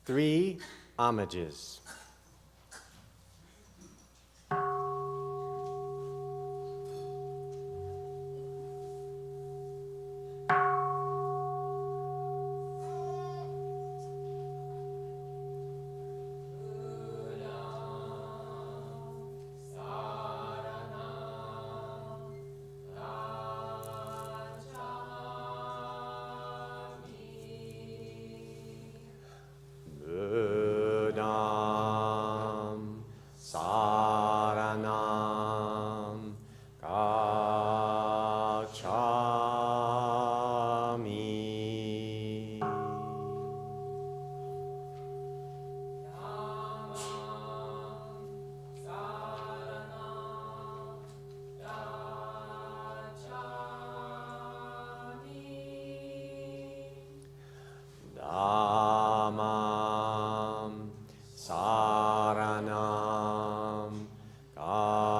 3 homages. Buddham saranam gacchami. Dhammam saranam gacchami.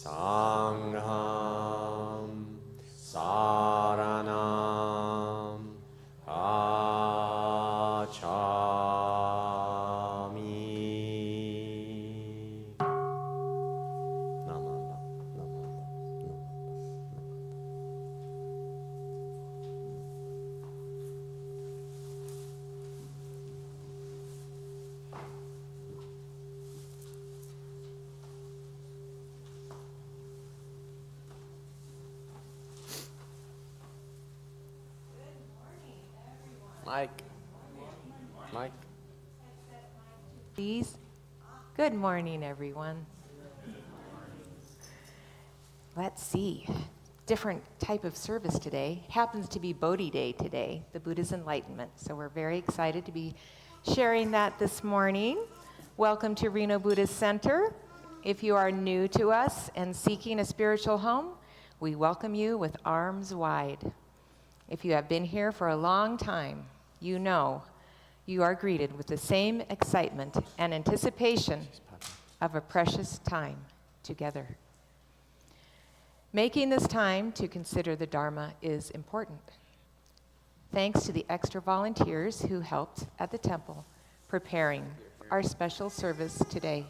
Sangham saranam gacchami. Namanda, namanda, Mike. Mike. Please. Good morning, everyone. Let's see. Different type of service today. It happens to be Bodhi Day today, the Buddha's enlightenment. So we're very excited to be sharing that this morning. Welcome to Reno Buddhist Center. If you are new to us and seeking a spiritual home, we welcome you with arms wide. If you have been here for a long time, you know you are greeted with the same excitement and anticipation of a precious time together. Making this time to consider the Dharma is important. Thanks to the extra volunteers who helped at the temple preparing our special service today.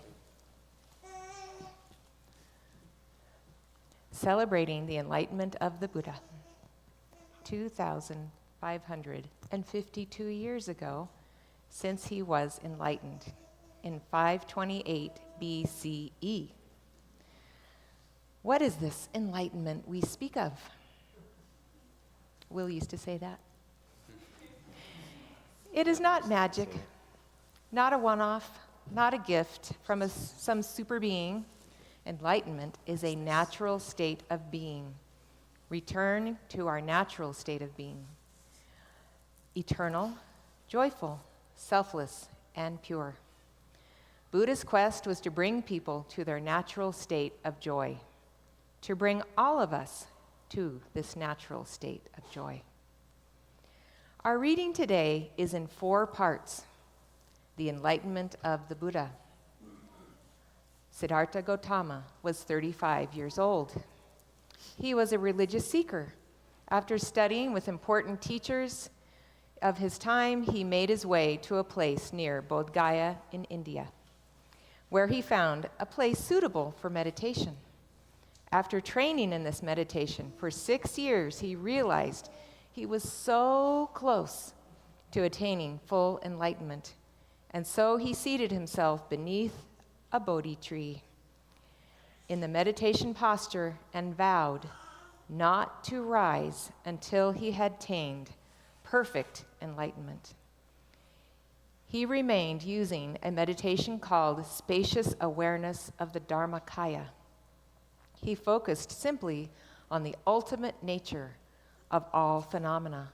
Celebrating the enlightenment of the Buddha. 2,552 years ago, since he was enlightened in 528 BCE. What is this enlightenment we speak of? Will used to say that. It is not magic, not a one-off, not a gift from some super being. Enlightenment is a natural state of being. Return to our natural state of being. Eternal, joyful, selfless, and pure. Buddha's quest was to bring people to their natural state of joy, to bring all of us to this natural state of joy. Our reading today is in 4 parts. The enlightenment of the Buddha. Siddhartha Gautama was 35 years old. He was a religious seeker. After studying with important teachers of his time, he made his way to a place near Bodh Gaya in India, where he found a place suitable for meditation. After training in this meditation for 6 years, he realized he was so close to attaining full enlightenment, and so he seated himself beneath a Bodhi tree in the meditation posture and vowed not to rise until he had attained perfect enlightenment. He remained using a meditation called spacious awareness of the Dharmakaya. He focused simply on the ultimate nature of all phenomena.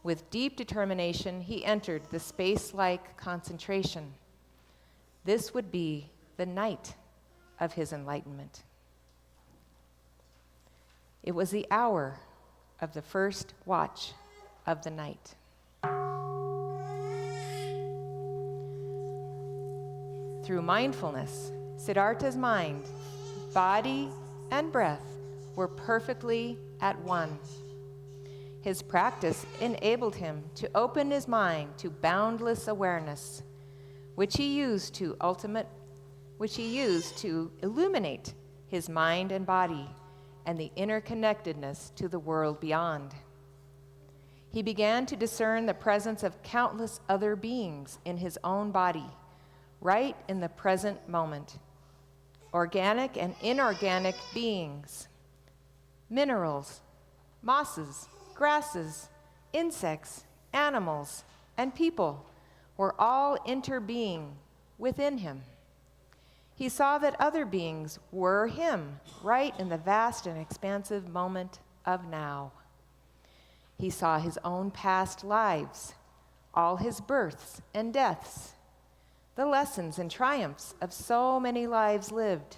With deep determination, he entered the space-like concentration. This would be the night of his enlightenment. It was the hour of the first watch of the night. Through mindfulness, Siddhartha's mind, body, and breath were perfectly at one. His practice enabled him to open his mind to boundless awareness, which he used to illuminate his mind and body and the interconnectedness to the world beyond. He began to discern the presence of countless other beings in his own body, right in the present moment. Organic and inorganic beings, minerals, mosses, grasses, insects, animals, and people were all interbeing within him. He saw that other beings were him, right in the vast and expansive moment of now. He saw his own past lives, all his births and deaths, the lessons and triumphs of so many lives lived.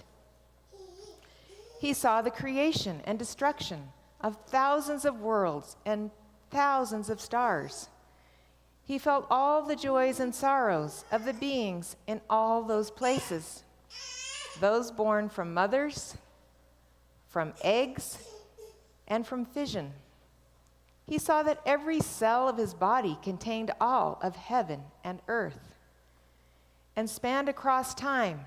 He saw the creation and destruction of thousands of worlds and thousands of stars. He felt all the joys and sorrows of the beings in all those places, those born from mothers, from eggs, and from fission. He saw that every cell of his body contained all of heaven and earth, and spanned across time,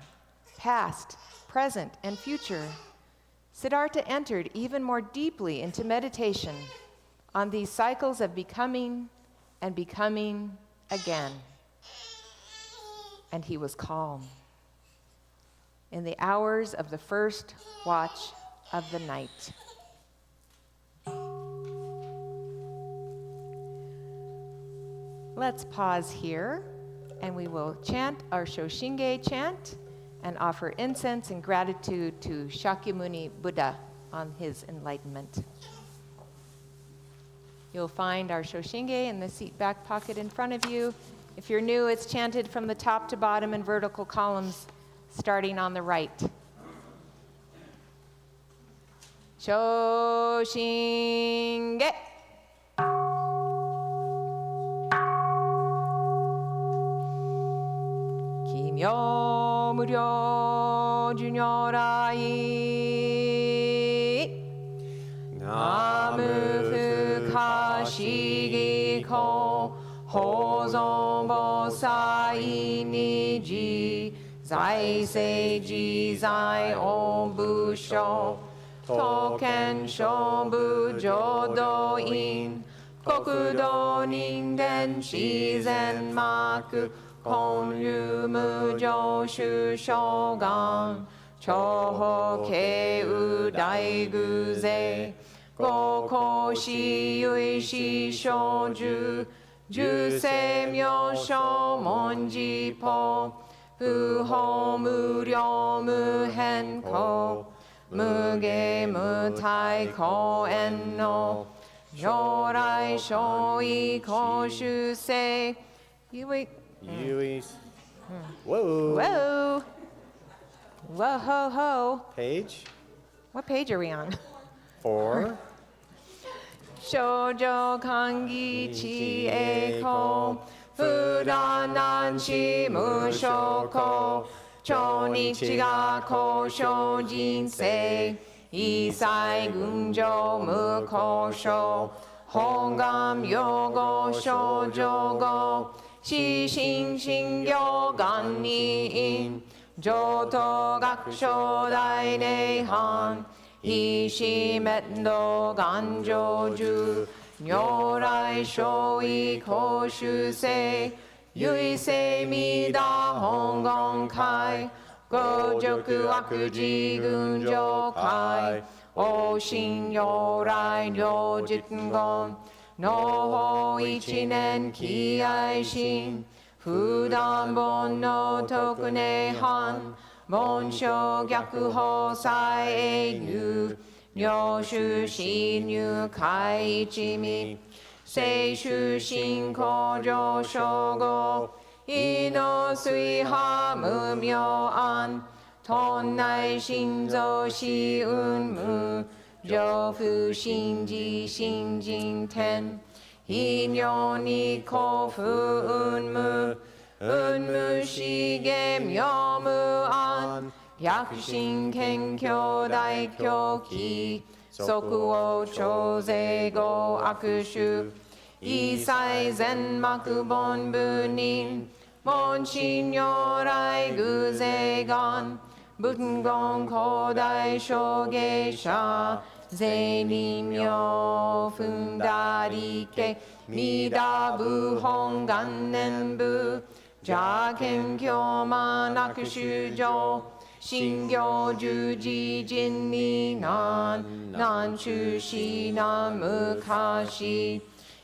past, present, and future. Siddhartha entered even more deeply into meditation on these cycles of becoming and becoming again. And he was calm in the hours of the first watch of the night. Let's pause here, and we will chant our Shoshinge chant and offer incense and gratitude to Shakyamuni Buddha on his enlightenment. You'll find our Shoshinge in the seat back pocket in front of you. If you're new, it's chanted from the top to bottom in vertical columns, starting on the right. Shoshinge. Kimyo muryo junyorai. Namu fukashigi ko hozon bosai niji. Zai seiji zai onbu sho. Token shonbu jodo in. Kokudo ningen shizen maku. Konryu mujo shu shogun. Choho keu daigu ze. Goko shi yui shi shoju. Jusei myo sho monji po. Fuho muryo muhen ko. Muge mutai ko en no. Shorai shoi ko shusei. Yui. Whoa. Whoa. Whoa ho ho. Page What page are we on? 4. Shoujo kangi chi e ko. Fudanan shi mushoko. Chonichi ga ko shojin sei. Isai gunjo muko sho. Hongam yogo shoujo go. Shishin shingyo gan ni in. Joto gakusho dai neihan. Ishi metdo ganjoju. Nyorai shoi koshu se. Yui se mida hongon kai. Gojoku akuji gunjo kai. Oshin yorai ryo jitgon. Noho ichinen ki aishin. Fudan bon no tokune han. Monsho gyaku hosai e nyu. Nyoshu shin yu kai ichimi. Seishu shin kojo shogo. Ino sui ha mumyo an. Tonnai shinzo shi unmu. 上不信じ信心天非妙に幸福運無運無資源妙無安百心謙虚大狂気即応超税後悪臭一切全幕本部人門心如来偶税願仏言広大小芸者税理妙分大理系弥陀部本元年部邪見教満悪衆上信行十字人に難中止難昔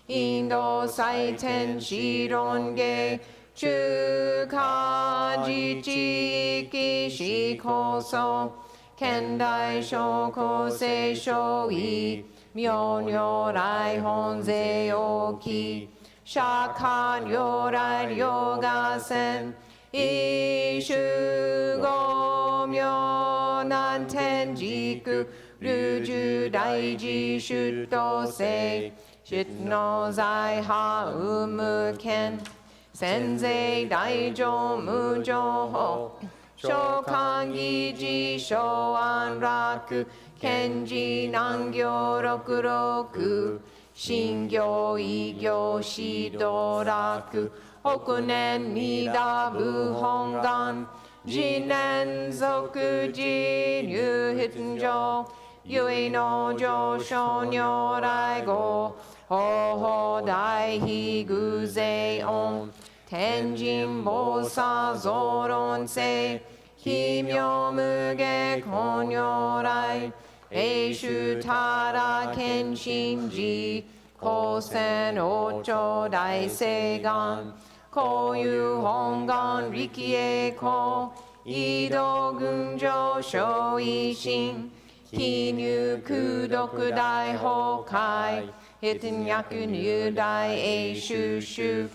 インド最天使論芸中華自治域史構想現代小構成小異妙如来本税大き釈迦如来ヨガ戦一種五妙難天竺流重大事出道性出の財派有無権先税大乗無情報召喚議事小安楽賢治難行六六信行異行指導楽北年二打部本願次年即時入筆上唯の上昇如来語法大悲偶税音天神菩薩増論性非妙無下根如来永寿たら謙信寺高専王朝大聖願こういう本願力栄光移動群上小維新記入空読大崩壊一脈入大永寿主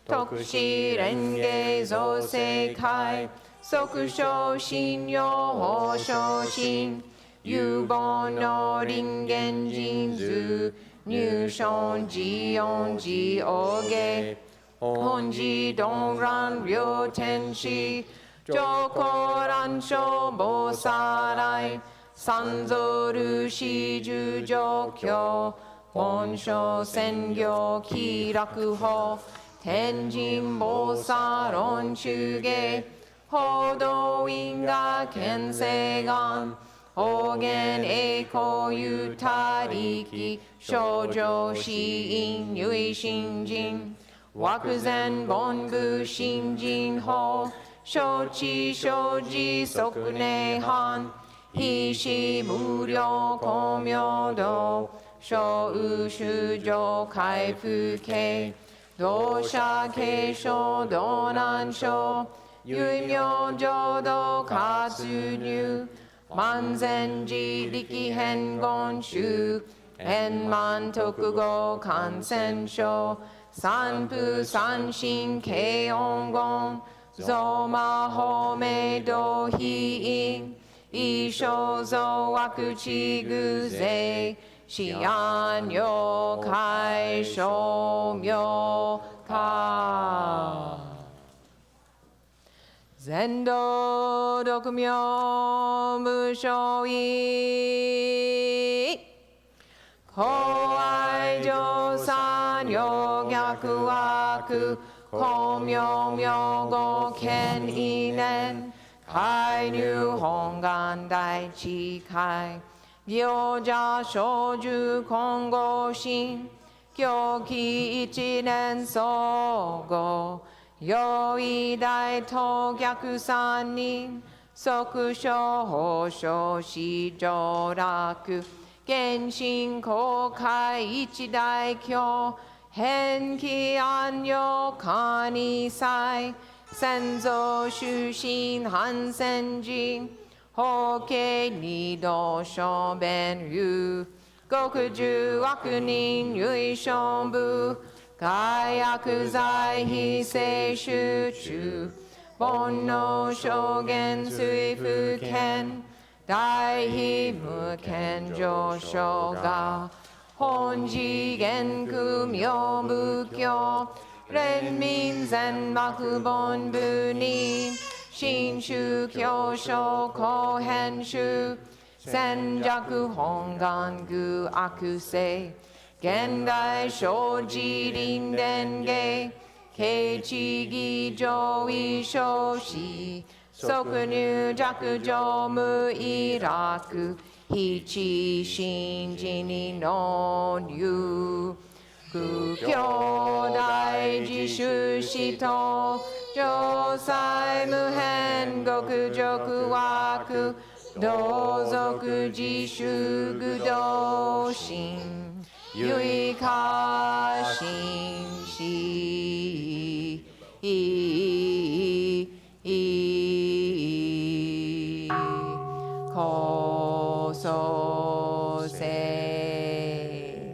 特使蓮華造世界即小信用法小信有本の人間人図入賞自音自王芸本自動乱両天使上皇乱小菩薩来三蔵如是十上教本書専業気楽法天神菩薩論中芸報道因果見世願方言栄光有他力少女死因唯信心惑前本部信心法承知承知即涅槃非死無量光明道小有修上開復系同社継承道難所有名浄土活入万全寺力変言宗円満特語感染症三不三心慶音言増魔法明道非因一生増悪知偶税思安妖怪小妙化全道独妙無所異公愛上三両逆悪公明明語見異念開入本願大智慧行者小樹金剛心狂気一年総合用意大等逆三人即小法小四上楽見信公開一大教変気安養可二祭先祖出身反戦人法系二道小弁有極十悪人唯勝部害悪罪非正集中煩悩証言水不見大悲無権上昇が本次元空明仏教連民全幕本部に新宗教書後編集戦弱本願具悪性現代生寺林伝芸慶地義上位少子即入弱上無意楽非知信心にの入苦境大自主死と上際無変極辱枠同族自主愚道心唯化心死こそせ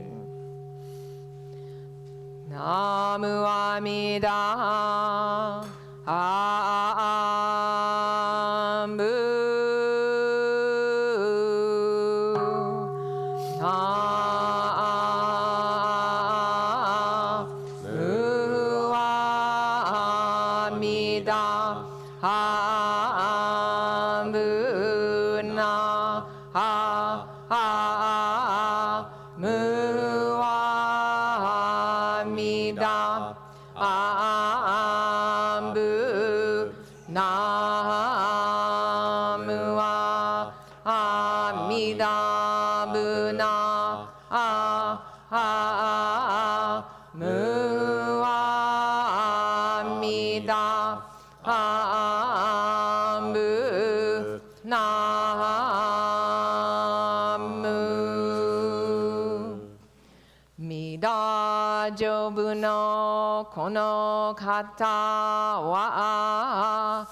ナムアミダアンブナムアミダアンブナムアミダアンブナムアミダブナムアミダアンブナムミダジョブのこの方は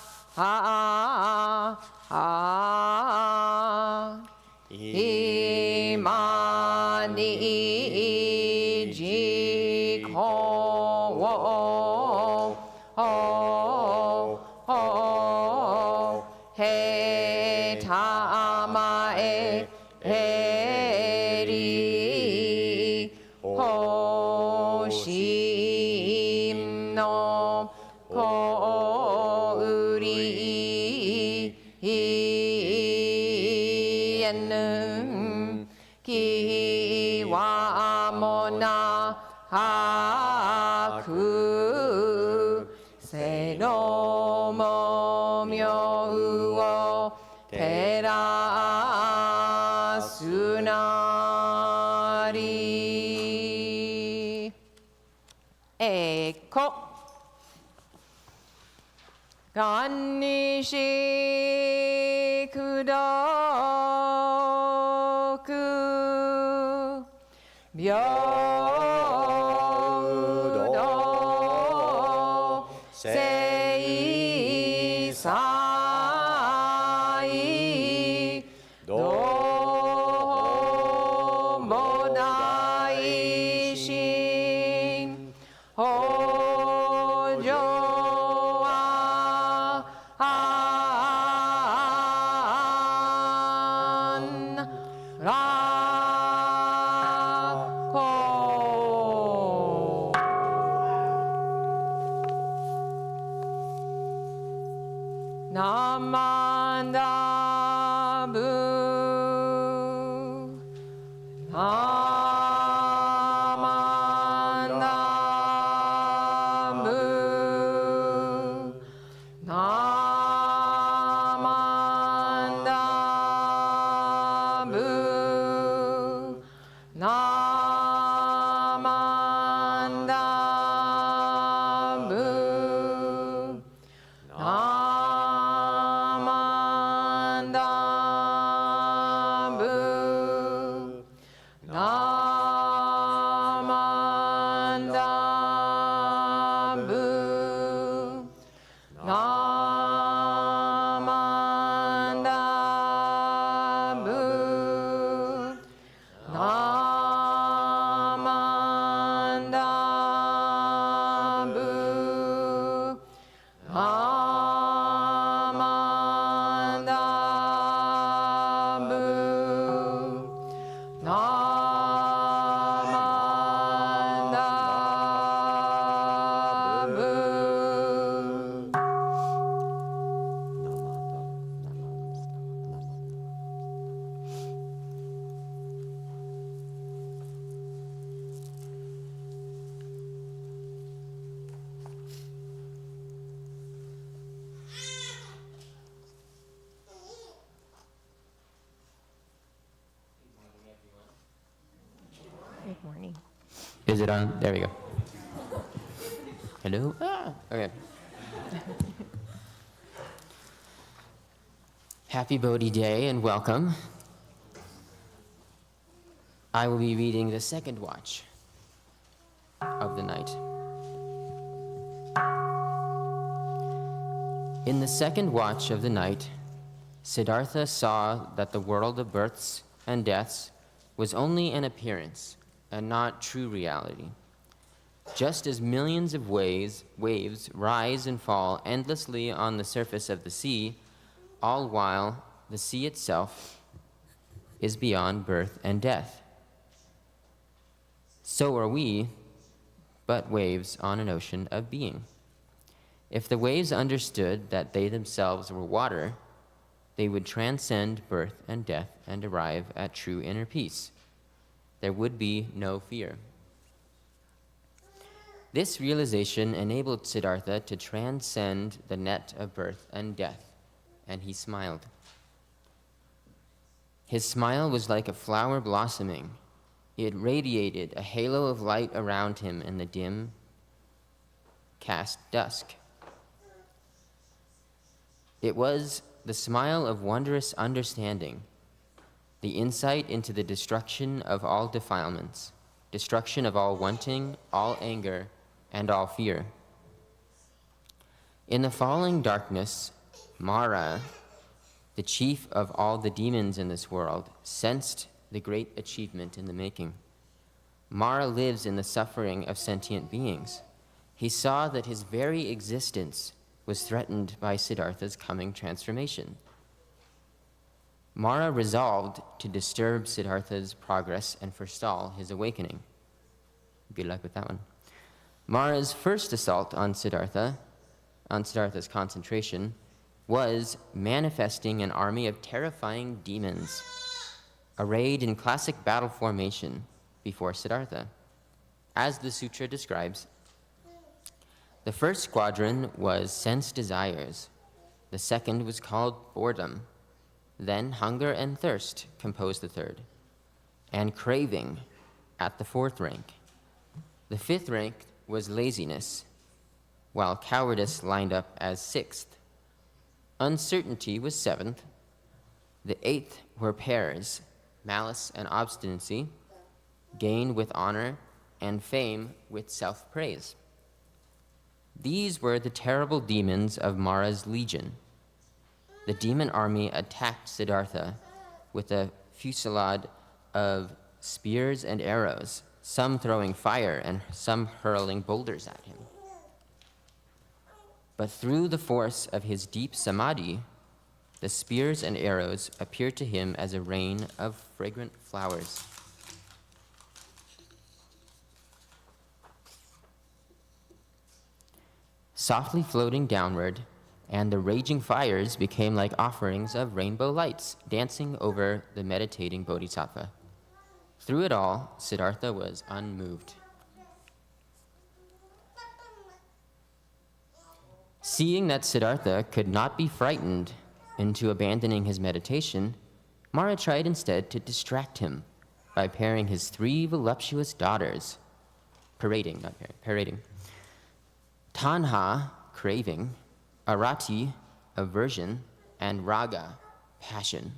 今に自己をへたまえへりほしのこうりえぬきわもなくせのもみょうを照らすなりえこがんにしくどく平等聖祭どうも大心法上はナマンダブナマンダブナマンダブナマンダブナ morning. Is it on? There we go. Hello? Okay. Happy Bodhi Day and welcome. I will be reading the second watch of the night. In the second watch of the night, Siddhartha saw that the world of births and deaths was only an appearance and not true reality. Just as millions of waves rise and fall endlessly on the surface of the sea, all while the sea itself is beyond birth and death. So are we, but waves on an ocean of being. If the waves understood that they themselves were water, they would transcend birth and death and arrive at true inner peace. There would be no fear. This realization enabled Siddhartha to transcend the net of birth and death, and he smiled. His smile was like a flower blossoming. It radiated a halo of light around him in the dim, cast dusk. It was the smile of wondrous understanding, the insight into the destruction of all defilements, destruction of all wanting, all anger, and all fear. In the falling darkness, Mara, the chief of all the demons in this world, sensed the great achievement in the making. Mara lives in the suffering of sentient beings. He saw that his very existence was threatened by Siddhartha's coming transformation. Mara resolved to disturb Siddhartha's progress and forestall his awakening. Good luck with that one. Mara's first assault on Siddhartha's concentration, was manifesting an army of terrifying demons, arrayed in classic battle formation before Siddhartha. As the sutra describes, the first squadron was sense desires, the second was called boredom, then hunger and thirst composed the third, and craving at the fourth rank. The fifth rank was laziness, while cowardice lined up as sixth. Uncertainty was seventh. The eighth were pairs, malice and obstinacy, gain with honor, and fame with self-praise. These were the terrible demons of Mara's legion. The demon army attacked Siddhartha with a fusillade of spears and arrows, some throwing fire and some hurling boulders at him. But through the force of his deep samadhi, the spears and arrows appeared to him as a rain of fragrant flowers. Softly floating downward, and the raging fires became like offerings of rainbow lights dancing over the meditating bodhisattva. Through it all, Siddhartha was unmoved. Seeing that Siddhartha could not be frightened into abandoning his meditation, Mara tried instead to distract him by pairing his three voluptuous daughters, parading. Tanha, craving, arati, aversion, and raga, passion,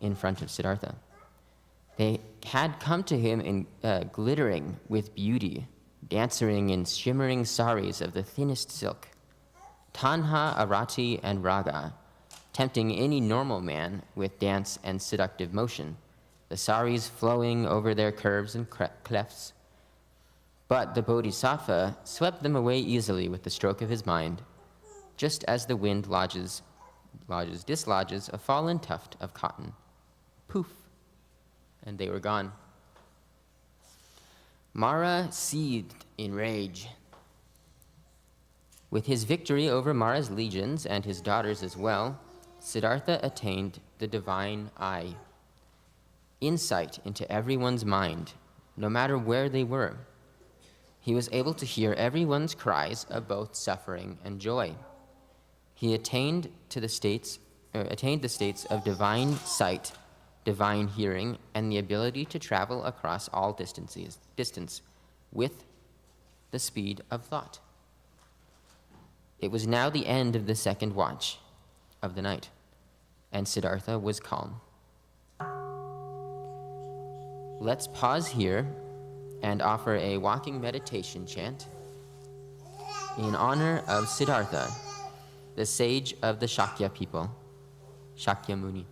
in front of Siddhartha. They had come to him in glittering with beauty, dancing in shimmering saris of the thinnest silk. Tanha, arati, and raga, tempting any normal man with dance and seductive motion, the saris flowing over their curves and clefts. But the bodhisattva swept them away easily with the stroke of his mind, just as the wind dislodges a fallen tuft of cotton. Poof, and they were gone. Mara seethed in rage. With his victory over Mara's legions and his daughters as well, Siddhartha attained the divine eye, insight into everyone's mind, no matter where they were. He was able to hear everyone's cries of both suffering and joy. He attained the states of divine sight divine hearing, and the ability to travel across all distance with the speed of thought. It was now the end of the second watch of the night, and Siddhartha was calm. Let's pause here and offer a walking meditation chant in honor of Siddhartha, the sage of the Shakya people, Shakya Muni.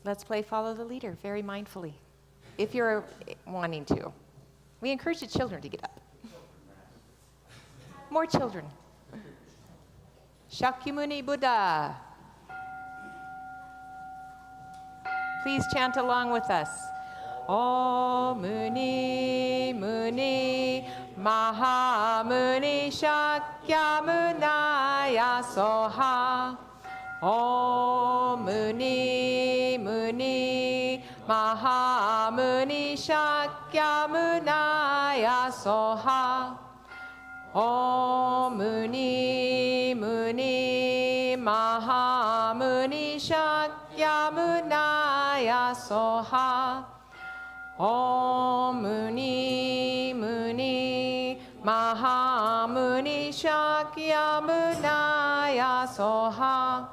Let's play Follow the Leader very mindfully, if you're wanting to. We encourage the children to get up. More children. Shakyamuni Buddha. Please chant along with us. Om Muni Muni Mahamuni Shakyamunaya Soha. Om Muni Muni Mahamuni Shakyamunaya Soha. Om Muni Muni Mahamuni Shakyamunaya Soha. Om Muni Muni Mahamuni Shakyamunaya Soha.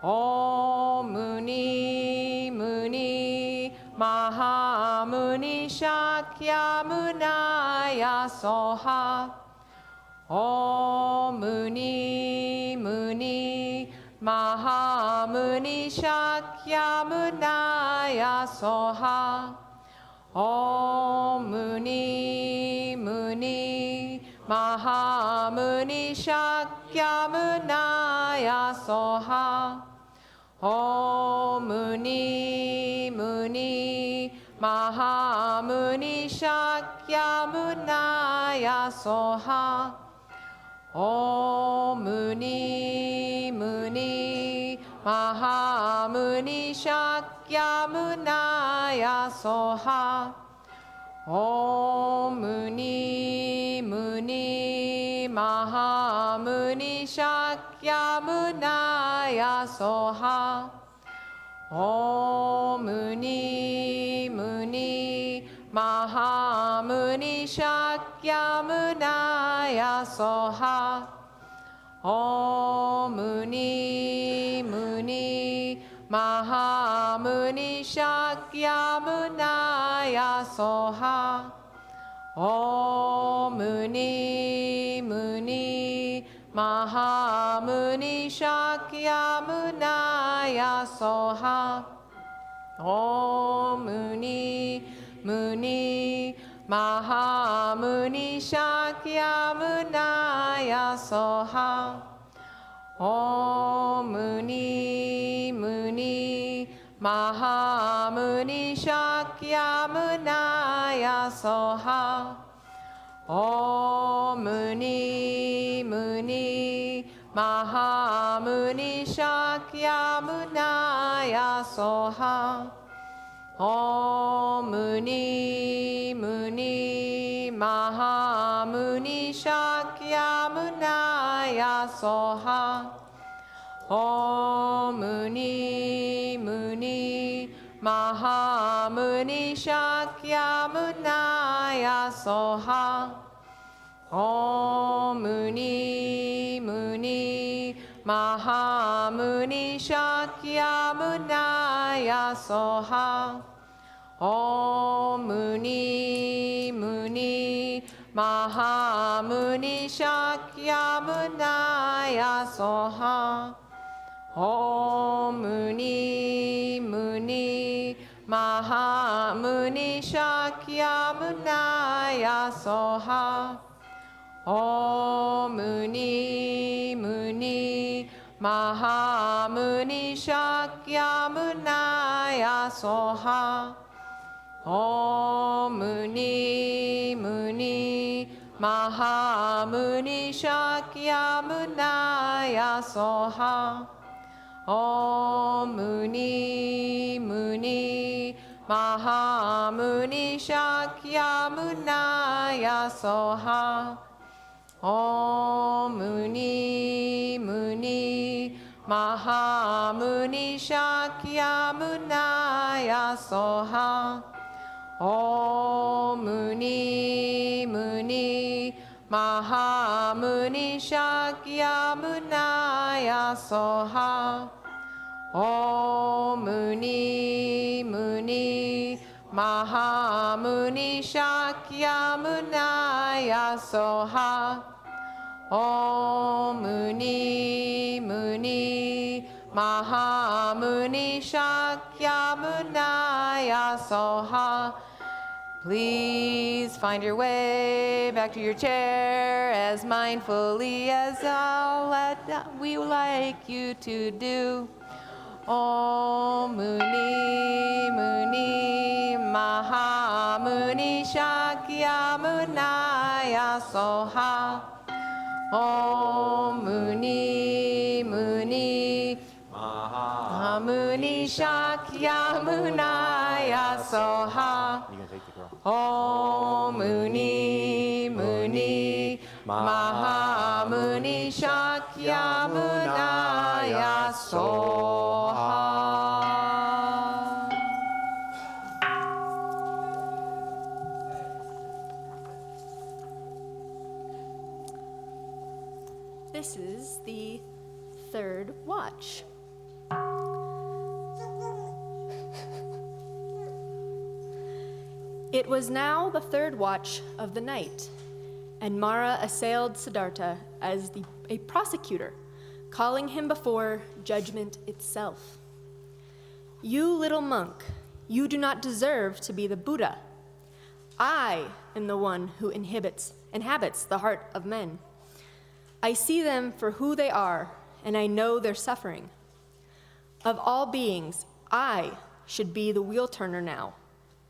Om Muni Muni Mahamuni Shakyamunaya Soha. Om Muni Muni Mahamuni Shakyamunaya Soha. Om Muni Muni Mahamuni Shakyamunaya Soha. Om Muni Muni Mahamuni Shakyamunaya Soha. Om Muni Muni Mahamuni Shakyamunaya Soha. Om Muni Muni Mahamuni Shakyamunaya Soha. Om Muni Muni Mahamuni Shakyamunaya Soha. Om Muni Muni Mahamuni Shakyamunaya Soha. Om Muni Muni Mahamuni Shakyamunaya Soha. Om Muni Muni Mahamuni Shakyamunaya Soha. Om Muni Muni Mahamuni Shakyamunaya Soha. Om Muni Muni Mahamuni Shakyamunaya Soha. Om Muni Muni Mahamuni Shakyamunaya Soha. Om Muni Muni Mahamuni Shakyamunaya Soha. Om Muni Muni Mahamuni Shakyamunaya Soha. Om Muni Muni Mahamuni Shakyamunaya Soha. Om Muni Muni Mahamuni Shakyamunaya Soha. Om Muni Muni Mahamuni Shakyamunaya Soha. Om Muni Muni Mahamuni Shakyamunaya Soha. Om Muni Muni Mahamuni Shakyamunaya Soha. Om Muni Muni Mahamuni Shakyamunaya Soha. Om Muni Muni Mahamuni Shakyamunaya Soha. Om Muni Muni Mahamuni Shakyamunaya Soha. Om Muni Muni Mahamuni Shakyamunaya Soha. Please find your way back to your chair as mindfully as we would like you to do. Om Muni Muni Mahamuni Shakyamunaya Soha. Om Muni Muni Mahamuni Shakyamunaya Soha. You can take the girl. Om Muni Muni Mahamuni Shakyamunaya Soha. This is the third watch. It was now the third watch of the night, and Mara assailed Siddhartha as a prosecutor, calling him before judgment itself. You little monk, you do not deserve to be the Buddha. I am the one who inhabits the heart of men. I see them for who they are, and I know their suffering. Of all beings, I should be the wheel turner now,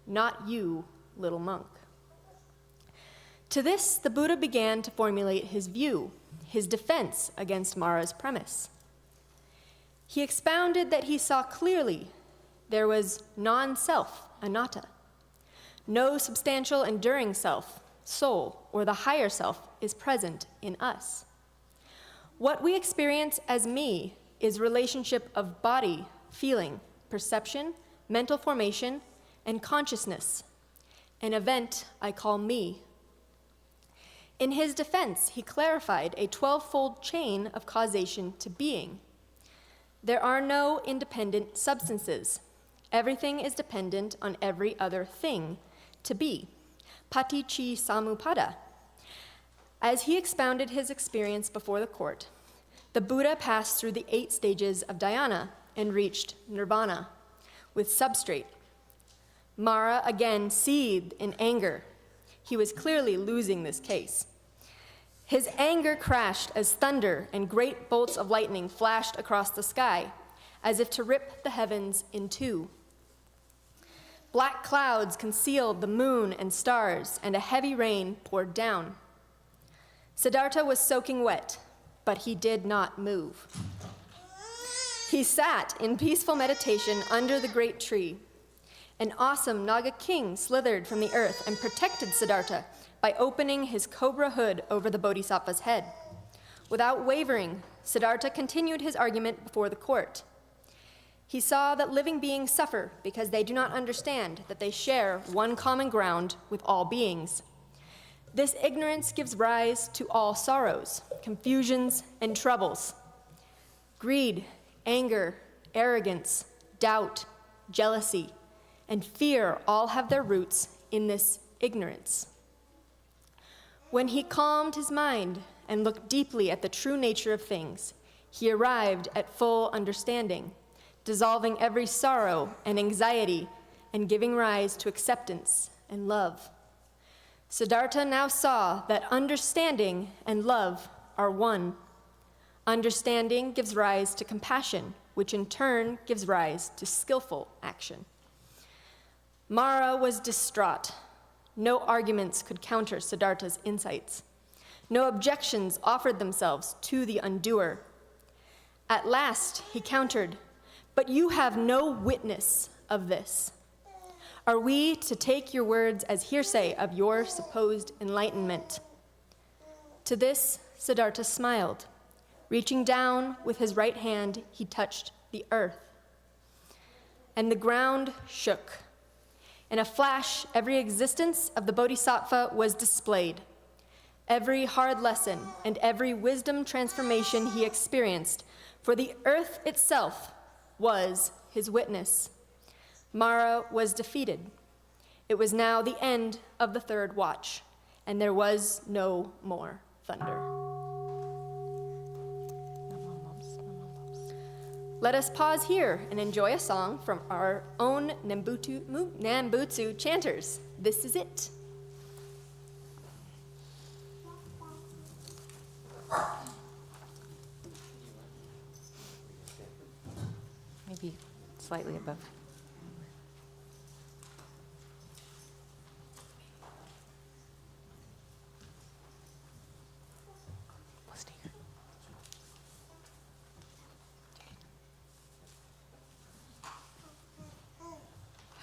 not you, little monk. To this, the Buddha began to formulate his view, his defense against Mara's premise. He expounded that he saw clearly there was non-self, anatta. No substantial enduring self, soul, or the higher self is present in us. What we experience as me is relationship of body, feeling, perception, mental formation, and consciousness. An event I call me. In his defense, he clarified a 12-fold chain of causation to being. There are no independent substances. Everything is dependent on every other thing to be. Paticci samuppada. As he expounded his experience before the court, the Buddha passed through the 8 stages of dhyana and reached nirvana with substrate. Mara again seethed in anger. He was clearly losing this case. His anger crashed as thunder and great bolts of lightning flashed across the sky, as if to rip the heavens in two. Black clouds concealed the moon and stars, and a heavy rain poured down. Siddhartha was soaking wet, but he did not move. He sat in peaceful meditation under the great tree. An awesome Naga king slithered from the earth and protected Siddhartha by opening his cobra hood over the bodhisattva's head. Without wavering, Siddhartha continued his argument before the court. He saw that living beings suffer because they do not understand that they share one common ground with all beings. This ignorance gives rise to all sorrows, confusions, and troubles. Greed, anger, arrogance, doubt, jealousy, and fear all have their roots in this ignorance. When he calmed his mind and looked deeply at the true nature of things, he arrived at full understanding, dissolving every sorrow and anxiety and giving rise to acceptance and love. Siddhartha now saw that understanding and love are one. Understanding gives rise to compassion, which in turn gives rise to skillful action. Mara was distraught. No arguments could counter Siddhartha's insights. No objections offered themselves to the undoer. At last, he countered, "But you have no witness of this. Are we to take your words as hearsay of your supposed enlightenment? To this, Siddhartha smiled. Reaching down with his right hand, he touched the earth. And the ground shook. In a flash, every existence of the Bodhisattva was displayed. Every hard lesson and every wisdom transformation he experienced, for the earth itself was his witness. Mara was defeated. It was now the end of the third watch, and there was no more thunder. Let us pause here and enjoy a song from our own Nambutsu chanters. This is it. Maybe slightly above. We'll stay here.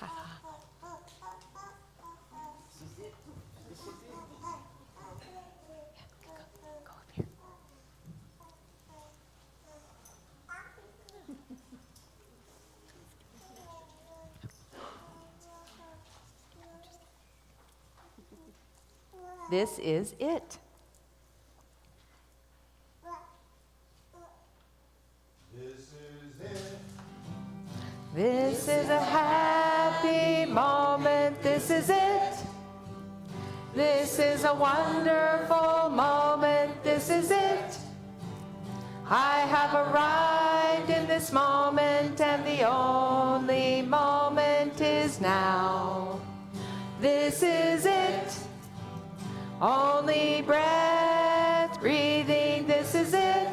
Ha ha. Go up here. This is it. This is a happy moment. This is it. This is a wonderful moment. This is it. I have arrived in this moment, and the only moment is now. This is it. Only breath, breathing, this is it.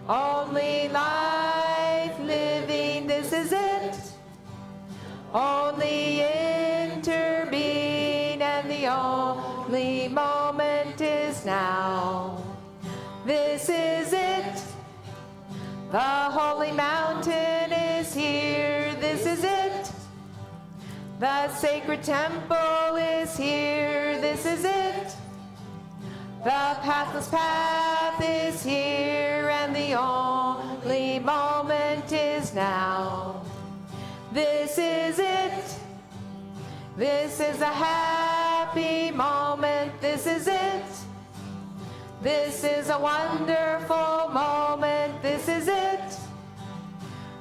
Only life, living, this is it. Only interbeing, and the only moment is now. This is it. The holy mountain is here, this is it. The sacred temple is here, this is it. The pathless path is here, and the only moment is now. This is it. This is a happy moment, this is it. This is a wonderful moment, this is it.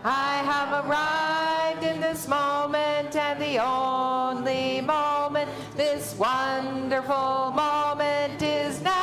I have arrived in this moment, and the only moment, this wonderful moment is now.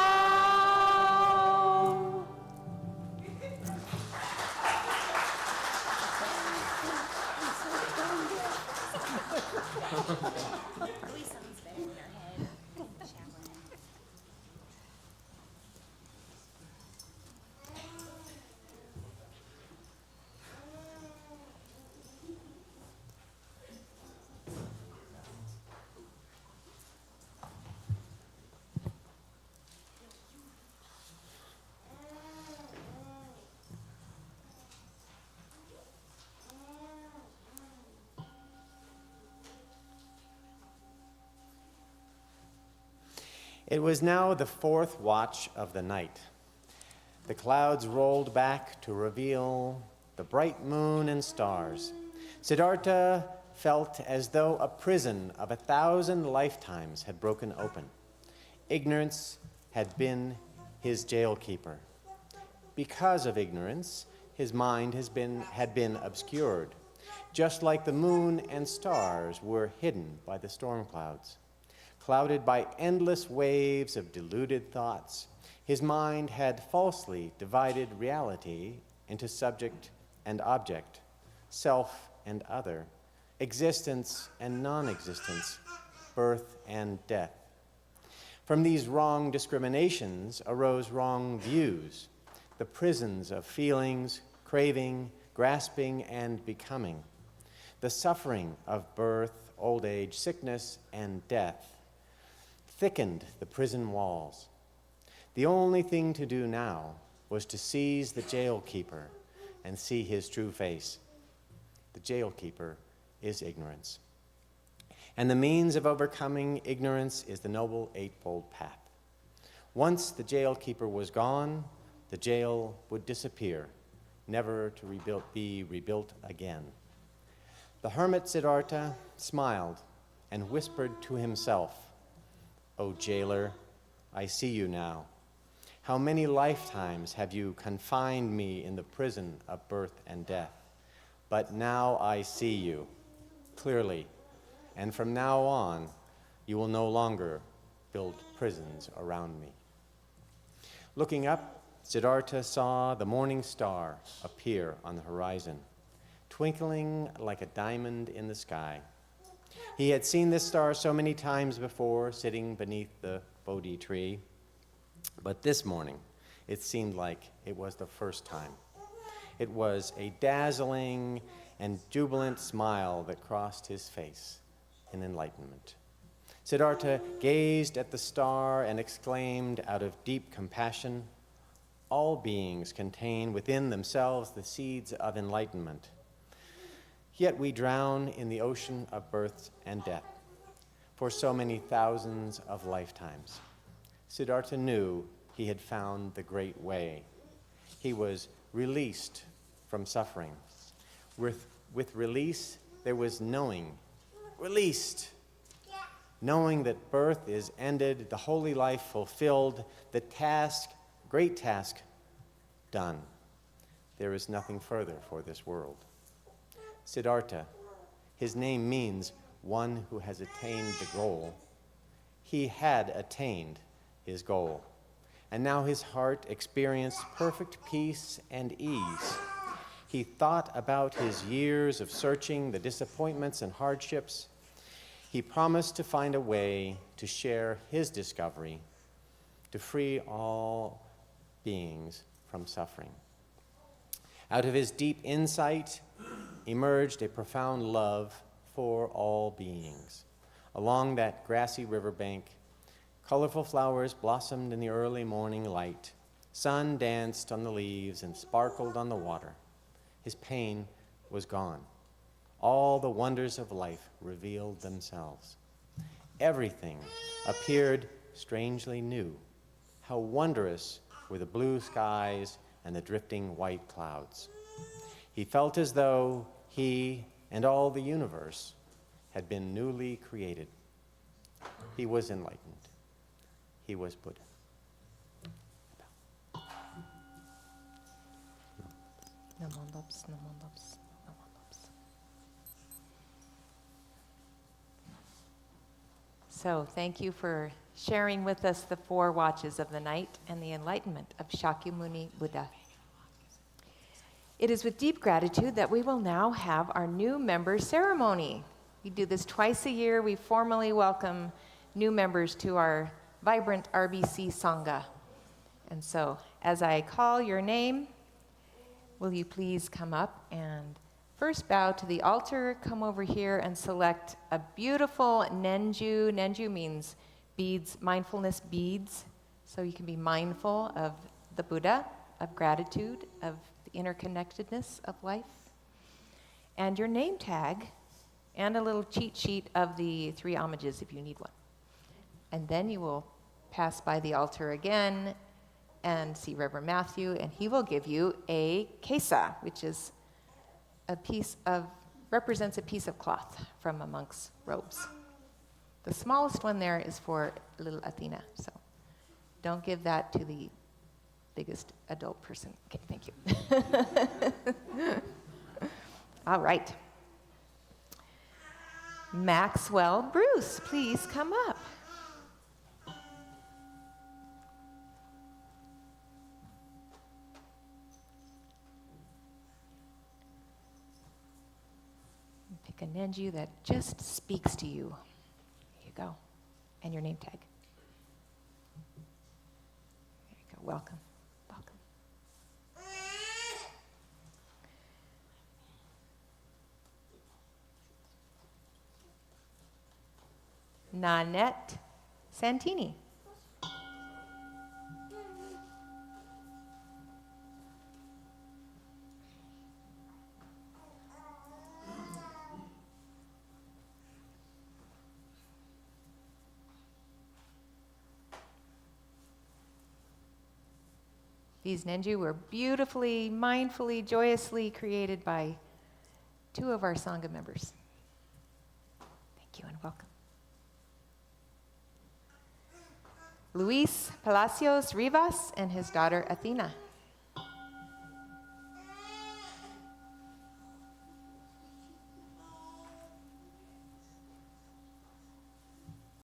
It was now the fourth watch of the night. The clouds rolled back to reveal the bright moon and stars. Siddhartha felt as though a prison of 1,000 lifetimes had broken open. Ignorance had been his jailkeeper. Because of ignorance, his mind had been obscured, just like the moon and stars were hidden by the storm clouds. Clouded by endless waves of deluded thoughts, his mind had falsely divided reality into subject and object, self and other, existence and non-existence, birth and death. From these wrong discriminations arose wrong views, the prisons of feelings, craving, grasping, and becoming, the suffering of birth, old age, sickness, and death, thickened the prison walls. The only thing to do now was to seize the jailkeeper and see his true face. The jailkeeper is ignorance. And the means of overcoming ignorance is the Noble Eightfold Path. Once the jail keeper was gone, the jail would disappear, never to be rebuilt again. The hermit Siddhartha smiled and whispered to himself, "O jailer, I see you now. How many lifetimes have you confined me in the prison of birth and death? But now I see you clearly, and from now on, you will no longer build prisons around me." Looking up, Siddhartha saw the morning star appear on the horizon, twinkling like a diamond in the sky. He had seen this star so many times before, sitting beneath the Bodhi tree, but this morning, it seemed like it was the first time. It was a dazzling and jubilant smile that crossed his face in enlightenment. Siddhartha gazed at the star and exclaimed out of deep compassion, "All beings contain within themselves the seeds of enlightenment. Yet we drown in the ocean of birth and death for so many thousands of lifetimes." Siddhartha knew he had found the great way. He was released from suffering. With release, there was knowing. Released. Knowing that birth is ended, the holy life fulfilled, the great task, done. There is nothing further for this world. Siddhartha, his name means one who has attained the goal. He had attained his goal, and now his heart experienced perfect peace and ease. He thought about his years of searching, the disappointments and hardships. He promised to find a way to share his discovery, to free all beings from suffering. Out of his deep insight emerged a profound love for all beings. Along that grassy riverbank, colorful flowers blossomed in the early morning light. Sun danced on the leaves and sparkled on the water. His pain was gone. All the wonders of life revealed themselves. Everything appeared strangely new. How wondrous were the blue skies and the drifting white clouds. He felt as though he and all the universe had been newly created. He was enlightened. He was Buddha. Namondops, namondops, namondops. So thank you for sharing with us the 4 watches of the night and the enlightenment of Shakyamuni Buddha. It is with deep gratitude that we will now have our new member ceremony. We do this twice a year. We formally welcome new members to our vibrant RBC Sangha. And so, as I call your name, will you please come up and first bow to the altar, come over here and select a beautiful nenju. Nenju means beads, mindfulness beads. So you can be mindful of the Buddha, of gratitude, of the interconnectedness of life. And your name tag, and a little cheat sheet of the 3 homages if you need one. And then you will pass by the altar again and see Reverend Matthew, and he will give you a kesa, which is represents a piece of cloth from a monk's robes. The smallest one there is for little Athena, so don't give that to the biggest adult person. Okay, thank you. All right. Maxwell Bruce, please come up. Pick a nenju that just speaks to you. There you go. And your name tag. There you go. Welcome. Welcome. Nanette Santini. These Nenju were beautifully, mindfully, joyously created by 2 of our Sangha members. Thank you and welcome. Luis Palacios Rivas and his daughter Athena.